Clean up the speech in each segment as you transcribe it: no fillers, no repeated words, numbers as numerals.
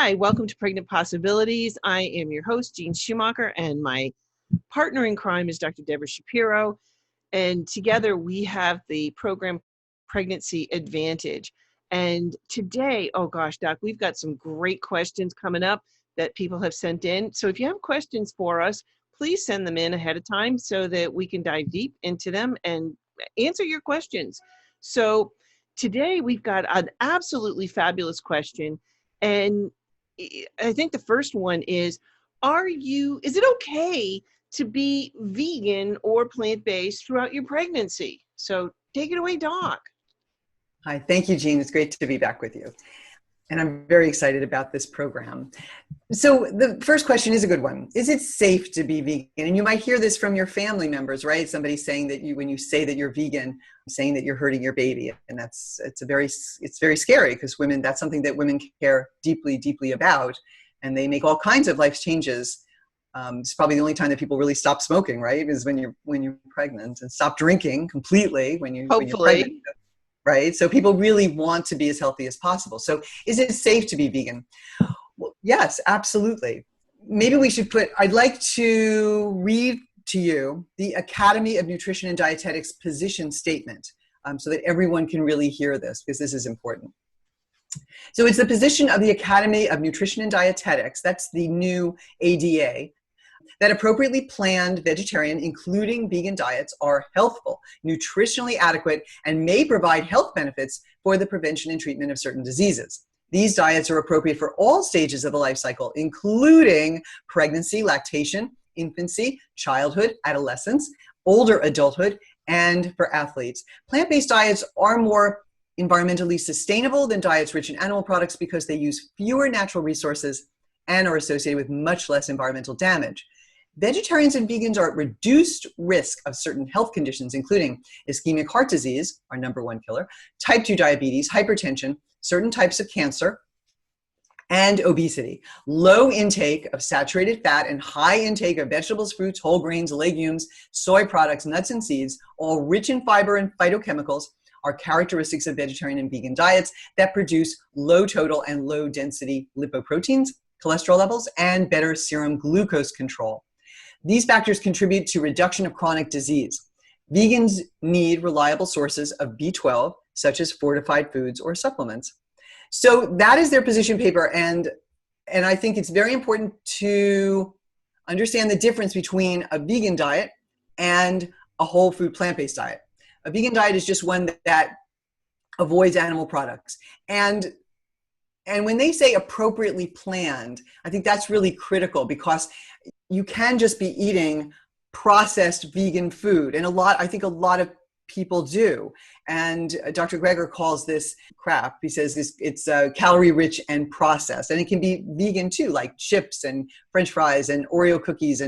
Hi, welcome to Pregnant Possibilities. I am your host, Jeanne Schumacher, and my partner in crime is Dr. Debra Shapiro. And together we have the program Pregnancy Advantage. And today, oh gosh, Doc, we've got some great questions coming up that people have sent in. So if you have questions for us, please send them in ahead of time so that we can dive deep into them and answer your questions. So today we've got an absolutely fabulous question. And I think the first one is it okay to be vegan or plant-based throughout your pregnancy? So take it away, Doc. Hi, thank you, Jeanne. It's great to be back with you. And I'm very excited about this program. So the first question is a good one. Is it safe to be vegan? And you might hear this from your family members, right? Somebody saying that when you say that you're vegan, saying that you're hurting your baby. And it's very scary because that's something that women care deeply, deeply about. And they make all kinds of life changes. It's probably the only time that people really stop smoking, right? Is when you're pregnant, and stop drinking completely when you're pregnant. Right? So people really want to be as healthy as possible. So is it safe to be vegan? Well, yes, absolutely. Maybe I'd like to read to you the Academy of Nutrition and Dietetics position statement so that everyone can really hear this, because this is important. So it's the position of the Academy of Nutrition and Dietetics, that's the new ADA, that appropriately planned vegetarian, including vegan diets, are healthful, nutritionally adequate, and may provide health benefits for the prevention and treatment of certain diseases. These diets are appropriate for all stages of the life cycle, including pregnancy, lactation, infancy, childhood, adolescence, older adulthood, and for athletes. Plant-based diets are more environmentally sustainable than diets rich in animal products because they use fewer natural resources and are associated with much less environmental damage. Vegetarians and vegans are at reduced risk of certain health conditions, including ischemic heart disease, our #1 killer, type 2 diabetes, hypertension, certain types of cancer, and obesity. Low intake of saturated fat and high intake of vegetables, fruits, whole grains, legumes, soy products, nuts, and seeds, all rich in fiber and phytochemicals, are characteristics of vegetarian and vegan diets that produce low total and low density lipoproteins, cholesterol levels, and better serum glucose control. These factors contribute to reduction of chronic disease. Vegans need reliable sources of B12, such as fortified foods or supplements. So that is their position paper, and I think it's very important to understand the difference between a vegan diet and a whole food plant-based diet. A vegan diet is just one that avoids animal products. And when they say appropriately planned, I think that's really critical, because you can just be eating processed vegan food. And I think a lot of people do. And Dr. Greger calls this crap. He says it's calorie rich and processed. And it can be vegan too, like chips and French fries and Oreo cookies.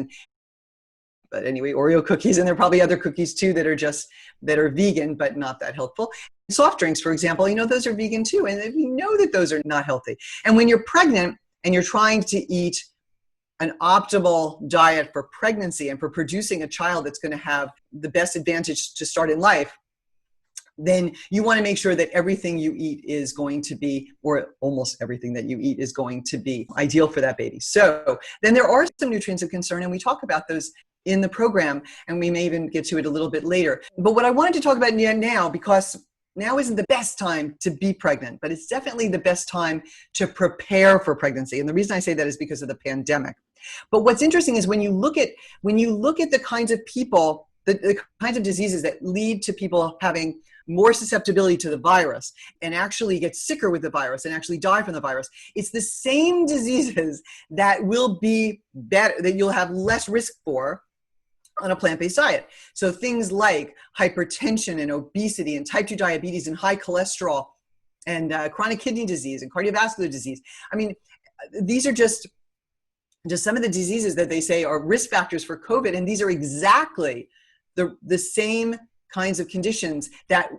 But anyway, Oreo cookies, and there are probably other cookies too that are vegan, but not that helpful. Soft drinks, for example, those are vegan too. And we know that those are not healthy. And when you're pregnant and you're trying to eat an optimal diet for pregnancy and for producing a child that's going to have the best advantage to start in life, then you want to make sure that everything you eat is going to be, or almost everything that you eat is going to be ideal for that baby. So then there are some nutrients of concern, and we talk about those in the program, and we may even get to it a little bit later. But what I wanted to talk about now, because now isn't the best time to be pregnant, but it's definitely the best time to prepare for pregnancy. And the reason I say that is because of the pandemic. But what's interesting is when you look at the kinds of people, the kinds of diseases that lead to people having more susceptibility to the virus and actually get sicker with the virus and actually die from the virus, it's the same diseases that will be better, that you'll have less risk for on a plant-based diet. So things like hypertension and obesity and type 2 diabetes and high cholesterol and chronic kidney disease and cardiovascular disease. I mean, these are just some of the diseases that they say are risk factors for COVID. And these are exactly the same kinds of conditions that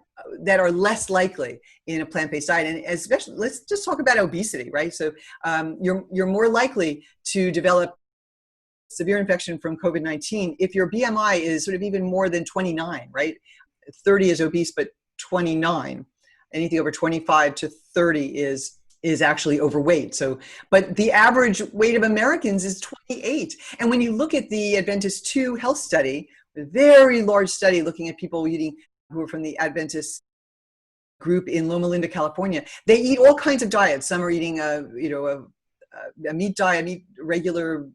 are less likely in a plant-based diet. And especially, let's just talk about obesity, right? So you're more likely to develop severe infection from COVID-19 if your BMI is sort of even more than 29, right? 30 is obese, but 29. Anything over 25 to 30 is is actually overweight. So, but the average weight of Americans is 28. And when you look at the Adventist 2 health study, a very large study looking at people eating who are from the Adventist group in Loma Linda, California, they eat all kinds of diets. Some are eating a meat diet, regular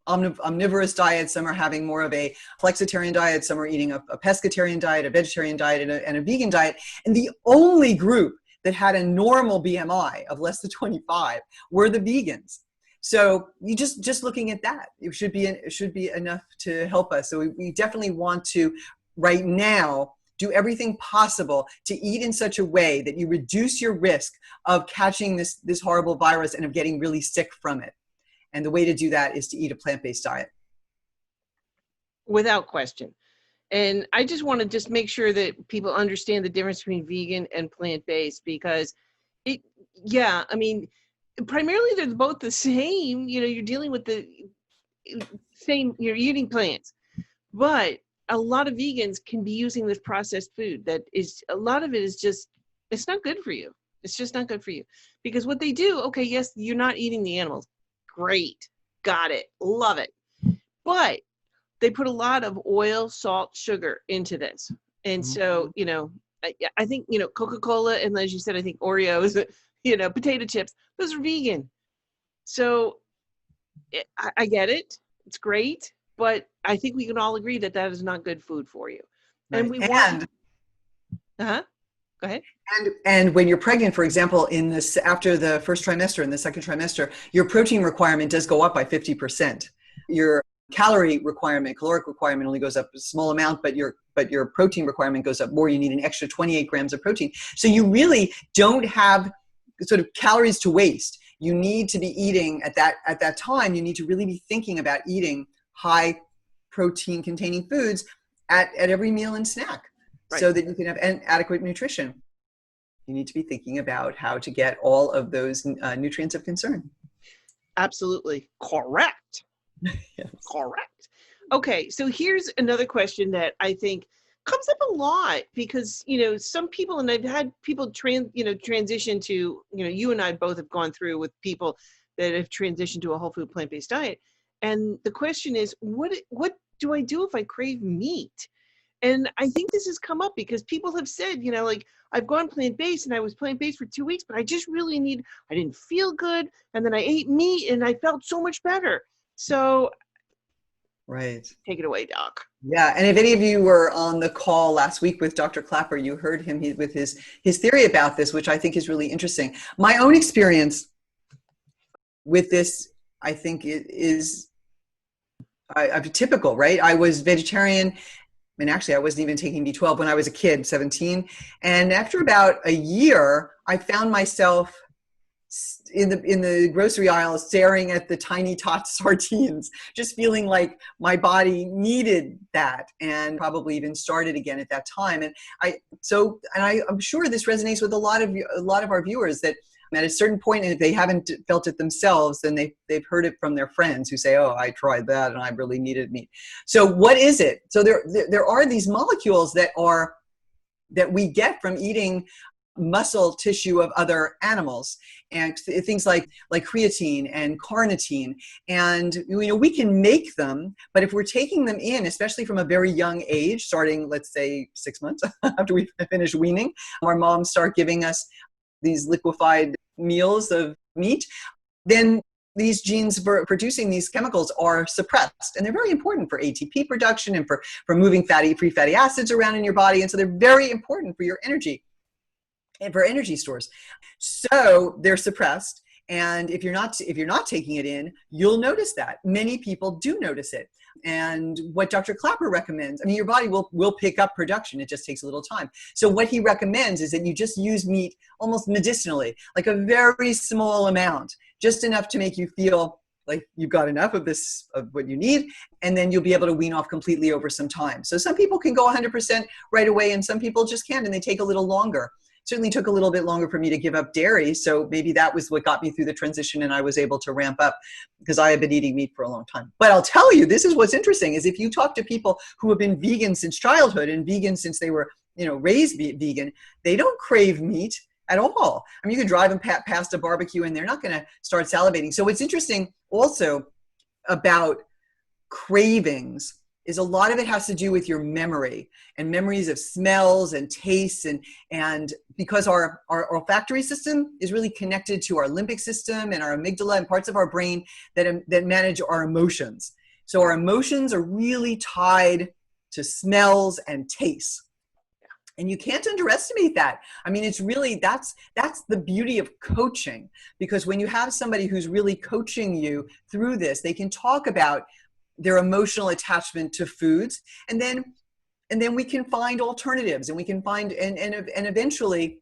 omnivorous diet. Some are having more of a flexitarian diet. Some are eating a pescatarian diet, a vegetarian diet, and a vegan diet. And the only group that had a normal BMI of less than 25 were the vegans. So you just looking at that, it should be enough to help us. So we definitely want to right now do everything possible to eat in such a way that you reduce your risk of catching this horrible virus and of getting really sick from it. And the way to do that is to eat a plant-based diet. Without question. And I just want to just make sure that people understand the difference between vegan and plant-based, because primarily they're both the same. You're dealing with the same, you're eating plants, but a lot of vegans can be using this processed food that is, a lot of it is just, it's not good for you. It's just not good for you, because what they do, okay, yes, you're not eating the animals. Great. Got it. Love it. But they put a lot of oil, salt, sugar into this. And so, I think, Coca-Cola, and as you said, I think Oreos, potato chips, those are vegan. So I get it. It's great. But I think we can all agree that that is not good food for you. Right. And we want... Go ahead. And when you're pregnant, for example, after the first trimester and the second trimester, your protein requirement does go up by 50%. Your caloric requirement only goes up a small amount, but your protein requirement goes up more. You need an extra 28 grams of protein. So you really don't have sort of calories to waste. You need to be eating at that time. You need to really be thinking about eating high protein containing foods at every meal and snack, right, so that you can have adequate nutrition. You need to be thinking about how to get all of those nutrients of concern. Absolutely. Correct. Yes. Correct. Okay, so here's another question that I think comes up a lot, because some people, and I've had people transition to, you and I both have gone through with people that have transitioned to a whole food plant-based diet, and the question is, what do I do if I crave meat? And I think this has come up because people have said, I've gone plant-based and I was plant-based for 2 weeks, but I just really I didn't feel good. And then I ate meat and I felt so much better. So right. Take it away, Doc. Yeah. And if any of you were on the call last week with Dr. Clapper, you heard him with his theory about this, which I think is really interesting. My own experience with this, I think is typical, right? I was vegetarian. And actually, I wasn't even taking B12 when I was a kid, 17. And after about a year, I found myself in the grocery aisle staring at the tiny tot sardines, just feeling like my body needed that, and probably even started again at that time. And I'm sure this resonates with a lot of our viewers, that at a certain point, and if they haven't felt it themselves, then they've heard it from their friends who say, oh, I tried that and I really needed meat. So what is it? So there are these molecules that we get from eating muscle tissue of other animals, and things like creatine and carnitine. And we can make them, but if we're taking them in, especially from a very young age, starting, let's say, 6 months after we finish weaning, our moms start giving us these liquefied meals of meat, then these genes for producing these chemicals are suppressed. And they're very important for ATP production and for moving free fatty acids around in your body. And so they're very important for your energy and for energy stores. So they're suppressed. And if you're not taking it in, you'll notice that. Many people do notice it. And what Dr. Clapper recommends, your body will pick up production. It just takes a little time. So what he recommends is that you just use meat almost medicinally, like a very small amount, just enough to make you feel like you've got enough of what you need, and then you'll be able to wean off completely over some time. So some people can go 100% right away, and some people just can't, and they take a little longer. Certainly took a little bit longer for me to give up dairy. So maybe that was what got me through the transition, and I was able to ramp up, because I had been eating meat for a long time. But I'll tell you, this is what's interesting, is if you talk to people who have been vegan since childhood and vegan since they were, raised vegan, they don't crave meat at all. I mean, you can drive them past a barbecue and they're not going to start salivating. So what's interesting also about cravings is a lot of it has to do with your memory and memories of smells and tastes, and because our olfactory system is really connected to our limbic system and our amygdala and parts of our brain that manage our emotions. So our emotions are really tied to smells and tastes. And you can't underestimate that. I mean, it's really, that's the beauty of coaching, because when you have somebody who's really coaching you through this, they can talk about their emotional attachment to foods, and then we can find alternatives, and we can find, and eventually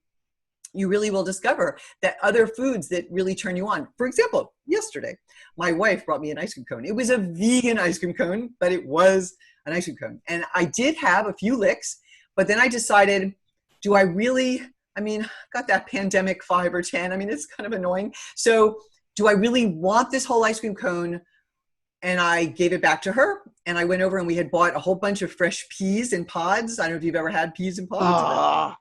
you really will discover that other foods that really turn you on. For example, yesterday, my wife brought me an ice cream cone. It was a vegan ice cream cone, but it was an ice cream cone. And I did have a few licks, but then I decided, do I really, I mean, got that pandemic 5 or 10. I mean, it's kind of annoying. So do I really want this whole ice cream cone? And I gave it back to her, and I went over and we had bought a whole bunch of fresh peas in pods. I don't know if you've ever had peas in pods.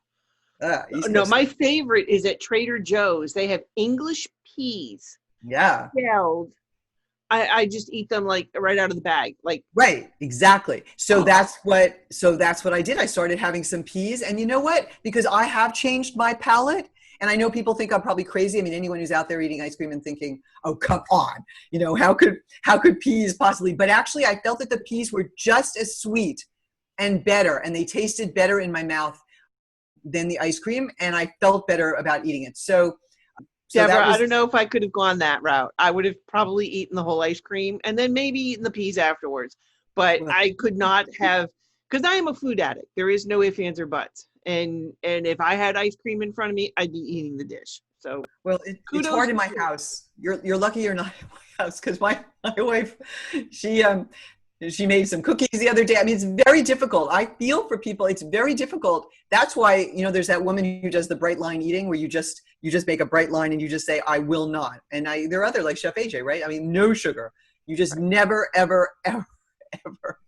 No, my favorite is at Trader Joe's. They have English peas. Yeah. Shelled. I just eat them like right out of the bag. Like, right, exactly. So that's what I did. I started having some peas, and you know what? Because I have changed my palate. And I know people think I'm probably crazy. I mean, anyone who's out there eating ice cream and thinking, oh, come on, you know, how could peas possibly? But actually, I felt that the peas were just as sweet and better, and they tasted better in my mouth than the ice cream, and I felt better about eating it. So Debra, I don't know if I could have gone that route. I would have probably eaten the whole ice cream and then maybe eaten the peas afterwards. But I could not have, because I am a food addict. There is no ifs, ands, or buts. And if I had ice cream in front of me, I'd be eating the dish. So it's hard in my house. You're lucky you're not in my house, because my wife, she made some cookies the other day. I mean, it's very difficult. I feel for people. It's very difficult. That's why, you know, there's that woman who does the bright line eating, where you just make a bright line and you just say, I will not. And there are other, like Chef AJ, right? I mean, no sugar. You just never, ever, ever, ever.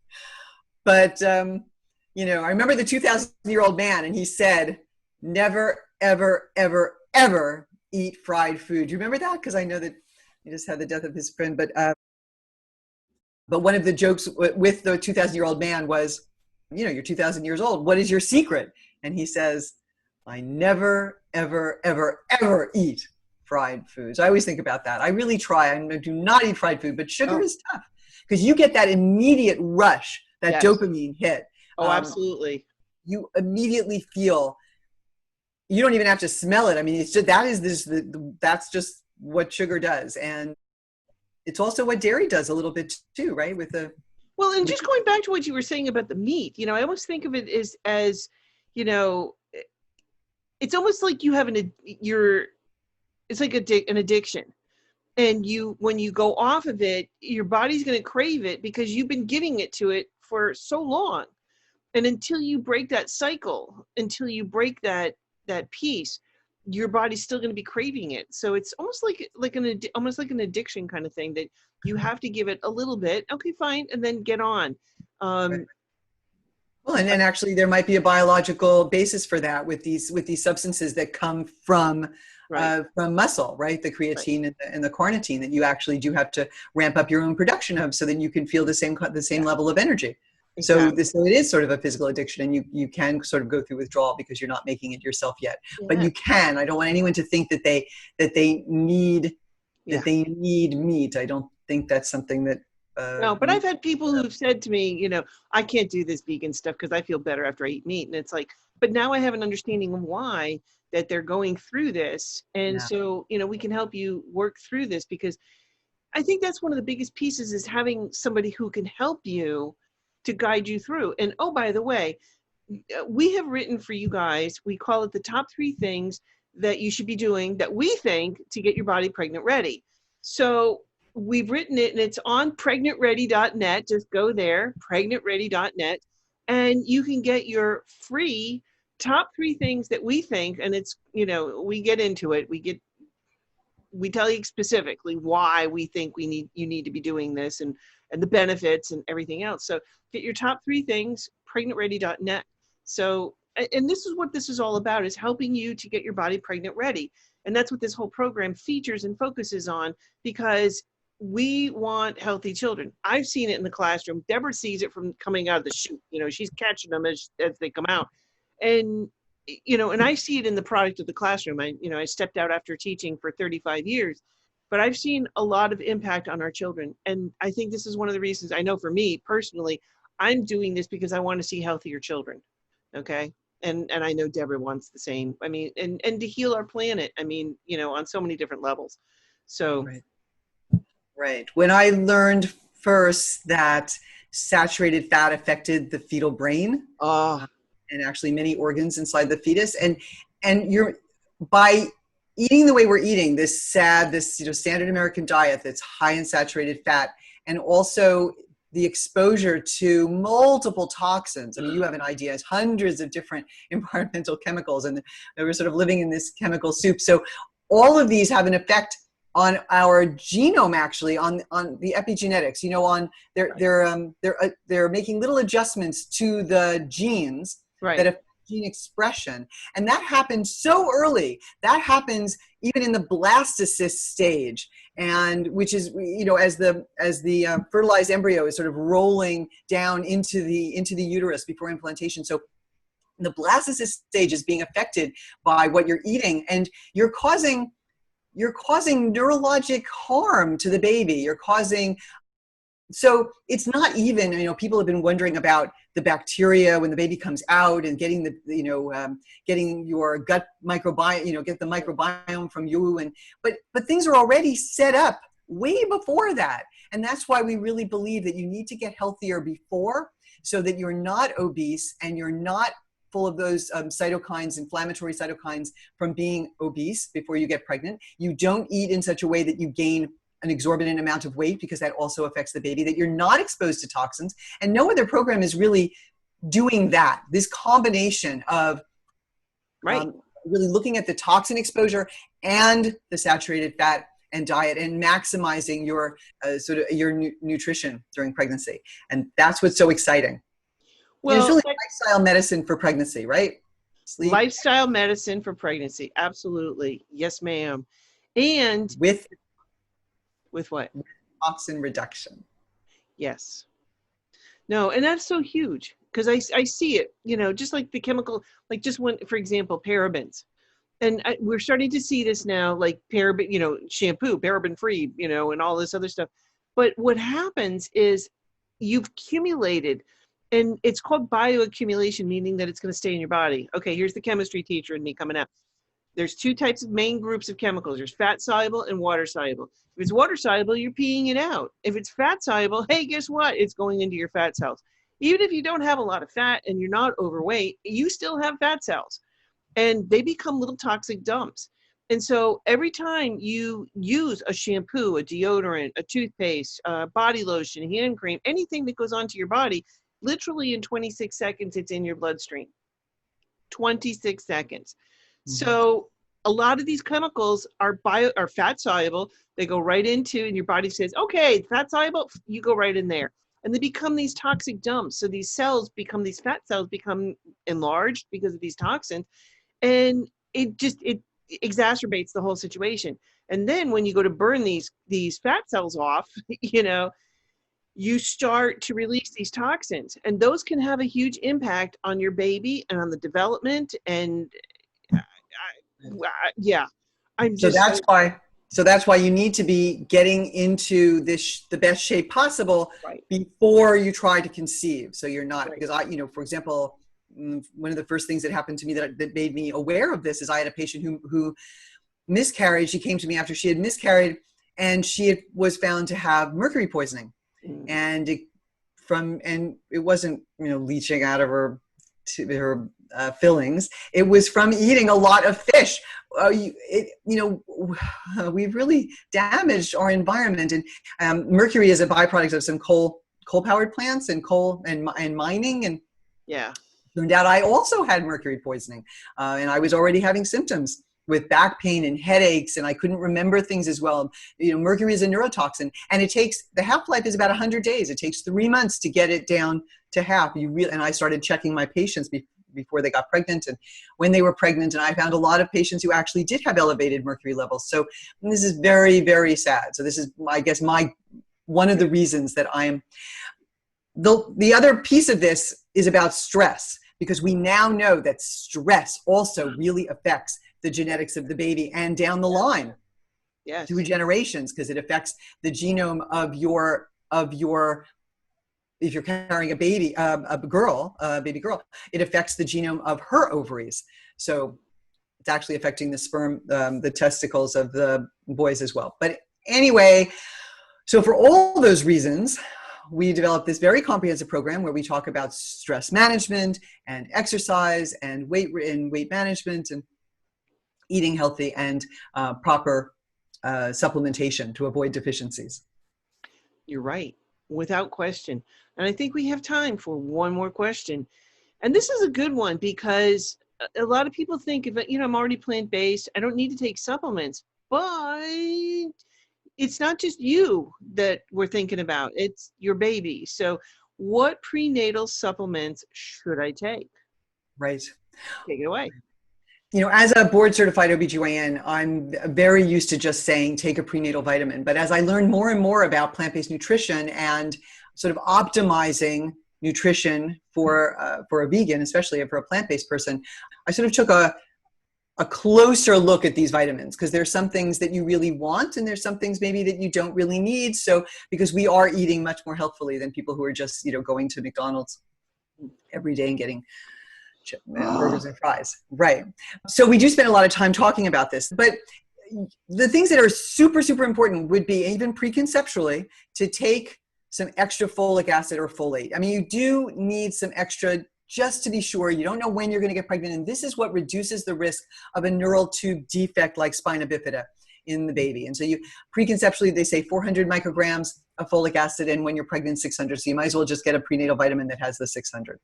But, you know, I remember the 2,000-year-old man, and he said, never, ever, ever, ever eat fried food. Do you remember that? Because I know that he just had the death of his friend. But one of the jokes with the 2,000-year-old man was, you know, you're 2,000 years old. What is your secret? And he says, I never, ever, ever, ever eat fried foods. I always think about that. I really try. I do not eat fried food, but sugar is tough, because you get that immediate rush, that dopamine hit. Oh, absolutely. You immediately feel, you don't even have to smell it. I mean, it's just, that's just what sugar does. And it's also what dairy does a little bit too, right? Well, and just going back to what you were saying about the meat, you know, I almost think of it as, you know, it's almost like you have it's like an addiction. And when you go off of it, your body's going to crave it because you've been giving it to it for so long. And until you break that cycle, until you break that piece, your body's still going to be craving it. So it's almost like an addiction kind of thing, that you have to give it a little bit. Okay, fine. And then get on. Right. Well, and then actually there might be a biological basis for that with these substances that come from muscle, right? The creatine and the carnitine that you actually do have to ramp up your own production of, so that you can feel the same level of energy. Exactly. So it is sort of a physical addiction, and you can sort of go through withdrawal because you're not making it yourself yet. Yeah. But you can. I don't want anyone to think that they need meat. I don't think that's something that. No, but I've had people who've said to me, you know, I can't do this vegan stuff because I feel better after I eat meat. And it's like, but now I have an understanding of why that they're going through this. And so, you know, we can help you work through this, because I think that's one of the biggest pieces, is having somebody who can help you to guide you through. And oh, by the way, we have written for you guys, we call it the top 3 things that you should be doing that we think to get your body pregnant ready. So we've written it, and it's on pregnantready.net. Just go there, pregnantready.net, and you can get your free top 3 things that we think, and it's, you know, we get into it. We tell you specifically why we think you need to be doing this, and the benefits and everything else. So get your top 3 things, pregnantready.net. So and this is what this is all about, is helping you to get your body pregnant ready. And that's what this whole program features and focuses on, because we want healthy children. I've seen it in the classroom. Debra sees it from coming out of the chute. She's catching them as they come out. And, and I see it in the product of the classroom. I stepped out after teaching for 35 years, but I've seen a lot of impact on our children. And I think this is one of the reasons, I know for me personally, I'm doing this because I want to see healthier children. Okay. And I know Debra wants the same. I mean, and to heal our planet, on so many different levels. So. Right. When I learned first that saturated fat affected the fetal brain, and actually many organs inside the fetus, and you're, by eating the way we're eating, this standard American diet that's high in saturated fat, and also the exposure to multiple toxins. I mean, you have an idea, it's hundreds of different environmental chemicals, and we're sort of living in this chemical soup. So all of these have an effect on our genome, actually, on the epigenetics. They're making little adjustments to the genes that affect gene expression, and that happens so early. That happens even in the blastocyst stage, and which is, as the fertilized embryo is sort of rolling down into the uterus before implantation. So the blastocyst stage is being affected by what you're eating, and you're causing neurologic harm to the baby. So it's not even, people have been wondering about the bacteria when the baby comes out, and getting getting your gut microbiome, get the microbiome from you. But things are already set up way before that. And that's why we really believe that you need to get healthier before, so that you're not obese and you're not full of those cytokines, inflammatory cytokines, from being obese before you get pregnant. You don't eat in such a way that you gain an exorbitant amount of weight, because that also affects the baby, that you're not exposed to toxins. And no other program is really doing that. This combination of really looking at the toxin exposure and the saturated fat and diet, and maximizing your nutrition during pregnancy. And that's what's so exciting. Well, it's really lifestyle medicine for pregnancy, right? Sleep. Lifestyle medicine for pregnancy. Absolutely. Yes, ma'am. And with what? Toxin reduction. Yes. No, and that's so huge, because I see it, just like the chemical, like just when, for example, parabens. And we're starting to see this now, like paraben, shampoo, paraben free, and all this other stuff. But what happens is you've accumulated, and it's called bioaccumulation, meaning that it's going to stay in your body. Okay, here's the chemistry teacher and me coming out. There's two types of main groups of chemicals. There's fat soluble and water soluble. If it's water soluble, you're peeing it out. If it's fat soluble, hey, guess what? It's going into your fat cells. Even if you don't have a lot of fat and you're not overweight, you still have fat cells, and they become little toxic dumps. And so every time you use a shampoo, a deodorant, a toothpaste, body lotion, hand cream, anything that goes onto your body, literally in 26 seconds, it's in your bloodstream. 26 seconds. So a lot of these chemicals are fat soluble. They go right into, and your body says, okay, fat soluble, you go right in there. And they become these toxic dumps. So these fat cells become enlarged because of these toxins. And it exacerbates the whole situation. And then when you go to burn these fat cells off, you start to release these toxins, and those can have a huge impact on your baby and on the development. And So that's why you need to be getting into the best shape possible before you try to conceive. So you're not, because for example, one of the first things that happened to me that made me aware of this is I had a patient who miscarried. She came to me after she had miscarried, and she was found to have mercury poisoning. And it wasn't, leaching out of her fillings. It was from eating a lot of fish. We've really damaged our environment, and mercury is a byproduct of some coal-powered plants and coal and mining. And turned out I also had mercury poisoning, and I was already having symptoms with back pain and headaches, and I couldn't remember things as well. Mercury is a neurotoxin, and the half-life is about 100 days. It takes 3 months to get it down to half. And I started checking my patients before they got pregnant and when they were pregnant. And I found a lot of patients who actually did have elevated mercury levels. So this is very, very sad. So this is, I guess, one of the reasons that the other piece of this is about stress, because we now know that stress also really affects the genetics of the baby and down the line. Yes. 2 generations, because it affects the genome of your, if you're carrying a baby, baby girl, it affects the genome of her ovaries. So it's actually affecting the sperm, the testicles of the boys as well. But anyway, so for all those reasons, we developed this very comprehensive program where we talk about stress management and exercise and weight management and eating healthy and proper supplementation to avoid deficiencies. You're right, without question. And I think we have time for one more question. And this is a good one because a lot of people think, I'm already plant-based, I don't need to take supplements. But it's not just you that we're thinking about, it's your baby. So what prenatal supplements should I take? Right. Take it away. As a board certified OBGYN, I'm very used to just saying, take a prenatal vitamin. But as I learned more and more about plant-based nutrition and sort of optimizing nutrition for a vegan, especially for a plant-based person, I sort of took a closer look at these vitamins, because there's some things that you really want and there's some things maybe that you don't really need. So because we are eating much more healthfully than people who are just, going to McDonald's every day and getting burgers and fries. Right. So we do spend a lot of time talking about this, but the things that are super, super important would be, even preconceptually, to take some extra folic acid or folate. I mean, you do need some extra just to be sure. You don't know when you're going to get pregnant. And this is what reduces the risk of a neural tube defect like spina bifida in the baby. And so preconceptually, they say 400 micrograms of folic acid, and when you're pregnant, 600. So you might as well just get a prenatal vitamin that has the 600.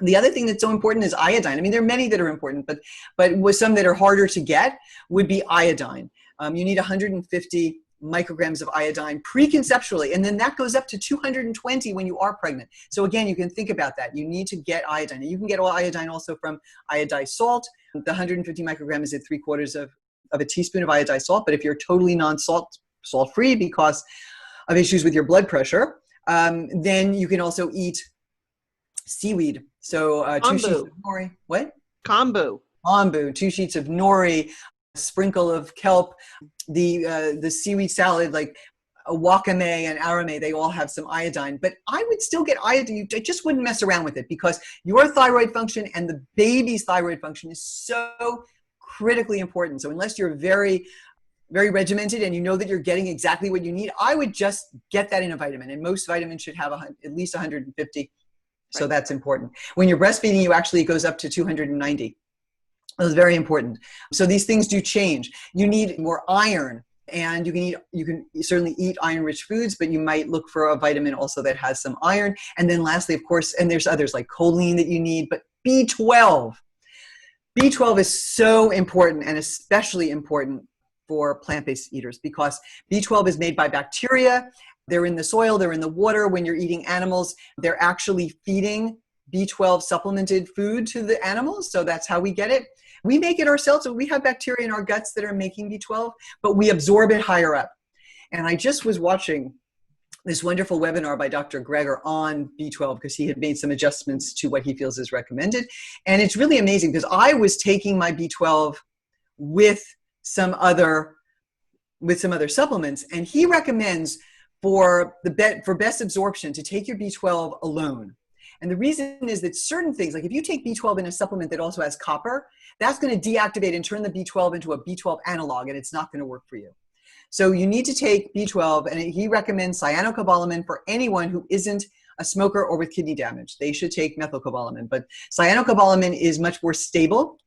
The other thing that's so important is iodine. I mean, there are many that are important, but with some that are harder to get would be iodine. You need 150 micrograms of iodine preconceptually, and then that goes up to 220 when you are pregnant. So again, you can think about that. You need to get iodine. And you can get iodine also from iodized salt. The 150 micrograms is 3/4 of a teaspoon of iodized salt. But if you're totally salt-free because of issues with your blood pressure, then you can also eat seaweed. So 2 sheets of nori. What? Kombu. 2 sheets of nori, a sprinkle of kelp, the seaweed salad like wakame and arame, they all have some iodine. But I would still get iodine. I just wouldn't mess around with it, because your thyroid function and the baby's thyroid function is so critically important. So unless you're very, very regimented and you know that you're getting exactly what you need, I would just get that in a vitamin. And most vitamins should have at least 150. So that's important. When you're breastfeeding, it goes up to 290. That's very important. So these things do change. You need more iron, and you can certainly eat iron-rich foods, but you might look for a vitamin also that has some iron. And then lastly, of course, and there's others like choline that you need, but B12. B12 is so important, and especially important for plant-based eaters, because B12 is made by bacteria. They're in the soil, they're in the water. When you're eating animals, they're actually feeding B12 supplemented food to the animals. So that's how we get it. We make it ourselves. So we have bacteria in our guts that are making B12, but we absorb it higher up. And I just was watching this wonderful webinar by Dr. Greger on B12, because he had made some adjustments to what he feels is recommended. And it's really amazing, because I was taking my B12 with some other supplements, and he recommends for best absorption to take your B12 alone. And the reason is that certain things, like if you take B12 in a supplement that also has copper, that's going to deactivate and turn the B12 into a B12 analog, and it's not going to work for you. So you need to take B12, and he recommends cyanocobalamin for anyone who isn't a smoker or with kidney damage. They should take methylcobalamin, but cyanocobalamin is much more stable.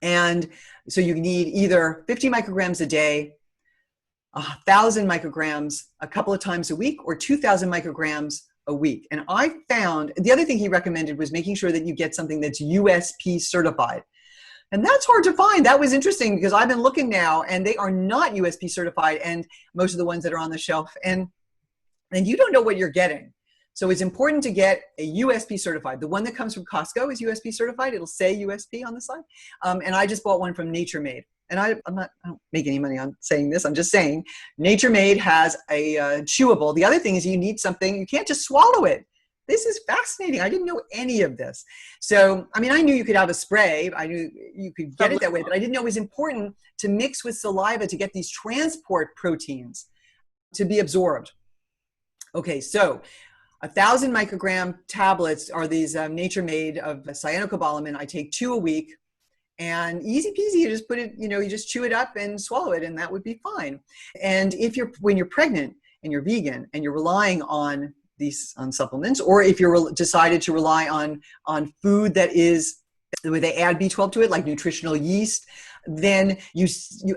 And so you need either 50 micrograms a day, 1,000 micrograms a couple of times a week, or 2,000 micrograms a week. And I found, the other thing he recommended was making sure that you get something that's USP certified. And that's hard to find. That was interesting, because I've been looking now and they are not USP certified, and most of the ones that are on the shelf, and you don't know what you're getting. So it's important to get a USP certified. The one that comes from Costco is USP certified. It'll say USP on the side. And I just bought one from Nature Made. And I don't make any money on saying this. I'm just saying Nature Made has a chewable. The other thing is you need something, you can't just swallow it. This is fascinating. I didn't know any of this. So, I mean, I knew you could have a spray. I knew you could get it that way, but I didn't know it was important to mix with saliva to get these transport proteins to be absorbed. Okay, so 1,000 microgram tablets are these Nature Made of cyanocobalamin. I take 2 a week. And easy peasy, you just put it, you just chew it up and swallow it, and that would be fine. And when you're pregnant and you're vegan and you're relying on these supplements, or if you're decided to rely on food that is where they add B12 to it, like nutritional yeast, then you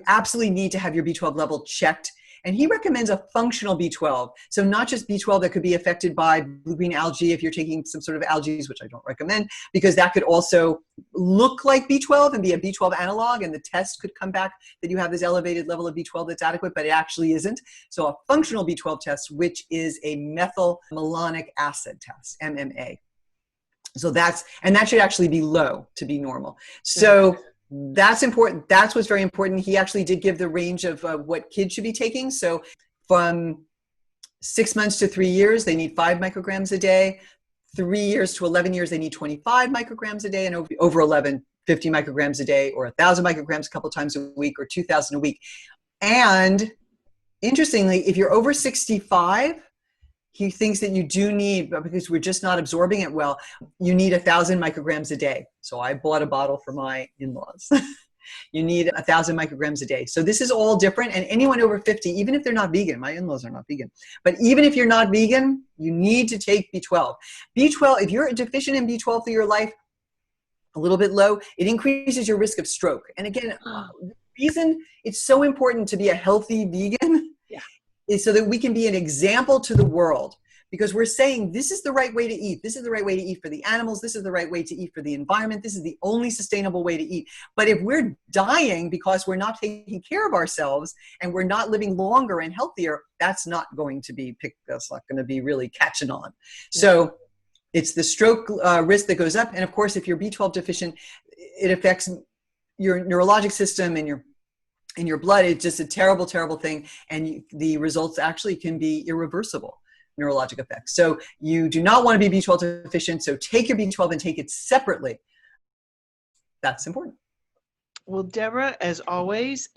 absolutely need to have your B12 level checked. And he recommends a functional B12. So not just B12 that could be affected by blue-green algae if you're taking some sort of algae, which I don't recommend, because that could also look like B12 and be a B12 analog, and the test could come back that you have this elevated level of B12 that's adequate, but it actually isn't. So a functional B12 test, which is a methylmalonic acid test, MMA. So that should actually be low to be normal. So that's important. That's what's very important. He actually did give the range of what kids should be taking. So from 6 months to 3 years, they need 5 micrograms a day. 3 years to 11 years, they need 25 micrograms a day. And over 11, 50 micrograms a day, or 1,000 micrograms a couple times a week, or 2,000 a week. And interestingly, if you're over 65, he thinks that you do need, because we're just not absorbing it well, you need 1,000 micrograms a day. So I bought a bottle for my in-laws. You need 1,000 micrograms a day. So this is all different. And anyone over 50, even if they're not vegan, my in-laws are not vegan, but even if you're not vegan, you need to take B12. B12, if you're deficient in B12 through your life, a little bit low, it increases your risk of stroke. And again, the reason it's so important to be a healthy vegan is so that we can be an example to the world, because we're saying this is the right way to eat. This is the right way to eat for the animals. This is the right way to eat for the environment. This is the only sustainable way to eat. But if we're dying because we're not taking care of ourselves and we're not living longer and healthier, that's not going to be that's not going to be really catching on. So it's the stroke risk that goes up. And of course, if you're B12 deficient, it affects your neurologic system and your blood. It's just a terrible, terrible thing. And the results actually can be irreversible neurologic effects. So you do not want to be B12 deficient. So take your B12 and take it separately. That's important. Well, Debra, as always,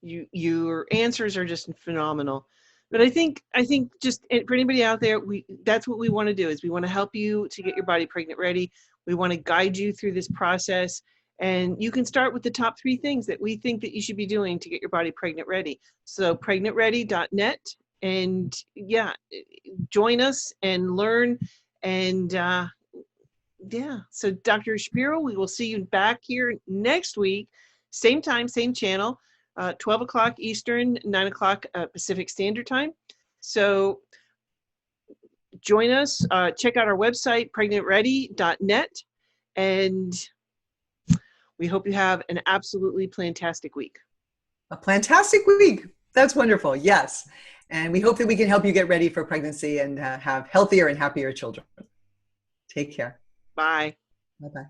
your answers are just phenomenal. But I think just for anybody out there, that's what we want to do, is we want to help you to get your body pregnant ready. We want to guide you through this process. And you can start with the top 3 things that we think that you should be doing to get your body pregnant ready. So pregnantready.net, and join us and learn. And so Dr. Shapiro, we will see you back here next week, same time, same channel, 12 o'clock Eastern, 9 o'clock Pacific Standard Time. So join us, check out our website, pregnantready.net, and we hope you have an absolutely plantastic week. A plantastic week. That's wonderful. Yes. And we hope that we can help you get ready for pregnancy and have healthier and happier children. Take care. Bye. Bye-bye.